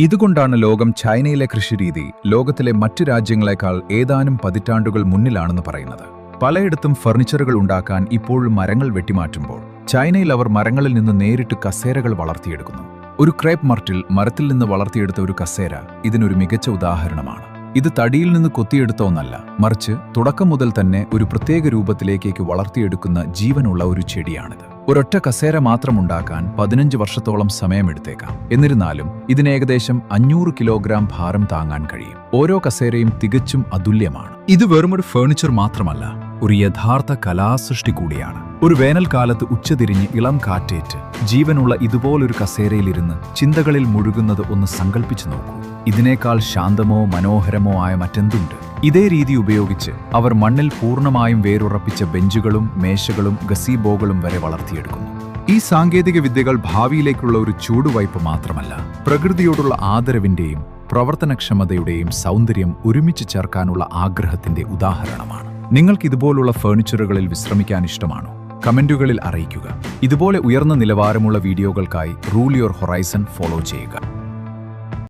ഇതുകൊണ്ടാണ് ലോകം ചൈനയിലെ കൃഷിരീതി ലോകത്തിലെ മറ്റു രാജ്യങ്ങളെക്കാൾ ഏതാനും പതിറ്റാണ്ടുകൾ മുന്നിലാണെന്ന് പറയുന്നത്. പലയിടത്തും ഫർണിച്ചറുകൾ ഉണ്ടാക്കാൻ ഇപ്പോഴും മരങ്ങൾ വെട്ടിമാറ്റുമ്പോൾ ചൈനയിൽ അവർ മരങ്ങളിൽ നിന്ന് നേരിട്ട് കസേരകൾ വളർത്തിയെടുക്കുന്നു. ഒരു ക്രേപ്പ് മരത്തിൽ നിന്ന് വളർത്തിയെടുത്ത ഒരു കസേര ഇതിനൊരു മികച്ച ഉദാഹരണമാണ്. ഇത് തടിയിൽ നിന്ന് കൊത്തിയെടുത്ത ഒന്നല്ല, മറിച്ച് തുടക്കം മുതൽ തന്നെ ഒരു പ്രത്യേക രൂപത്തിലേക്കേക്ക് വളർത്തിയെടുക്കുന്ന ജീവനുള്ള ഒരു ചെടിയാണിത്. ഒരൊറ്റ കസേര മാത്രമുണ്ടാക്കാൻ 15 വർഷത്തോളം സമയമെടുത്തേക്കാം. എന്നിരുന്നാലും ഇതിന് ഏകദേശം 500 കിലോഗ്രാം ഭാരം താങ്ങാൻ കഴിയും. ഓരോ കസേരയും തികച്ചും അതുല്യമാണ്. ഇത് വെറുമൊരു ഫർണിച്ചർ മാത്രമല്ല, ഒരു യഥാർത്ഥ കലാസൃഷ്ടി കൂടിയാണ്. ഒരു വേനൽക്കാലത്ത് ഉച്ചതിരിഞ്ഞ് ഇളം കാറ്റേറ്റ് ജീവനുള്ള ഇതുപോലൊരു കസേരയിലിരുന്ന് ചിന്തകളിൽ മുഴുകുന്നത് ഒന്ന് സങ്കല്പിച്ചു നോക്കൂ. ഇതിനേക്കാൾ ശാന്തമോ മനോഹരമോ ആയ മറ്റെന്തുണ്ട്? ഇതേ രീതി ഉപയോഗിച്ച് അവർ മണ്ണിൽ പൂർണ്ണമായും വേരുറപ്പിച്ച ബെഞ്ചുകളും മേശകളും ഗസീബോകളും വരെ വളർത്തിയെടുക്കുന്നു. ഈ സാങ്കേതിക വിദ്യകൾ ഭാവിയിലേക്കുള്ള ഒരു ചൂടുവയ്പ് മാത്രമല്ല, പ്രകൃതിയോടുള്ള ആദരവിന്റെയും പ്രവർത്തനക്ഷമതയുടെയും സൗന്ദര്യം ഒരുമിച്ച് ചേർക്കാനുള്ള ആഗ്രഹത്തിന്റെ ഉദാഹരണമാണ്. നിങ്ങൾക്ക് ഇതുപോലുള്ള ഫർണിച്ചറുകളിൽ വിശ്രമിക്കാൻ ഇഷ്ടമാണോ? കമന്റുകളിൽ അറിയിക്കുക. ഇതുപോലെ ഉയർന്ന നിലവാരമുള്ള വീഡിയോകൾക്കായി റൂൾ യുവർ ഹൊറൈസൺ ഫോളോ ചെയ്യുക.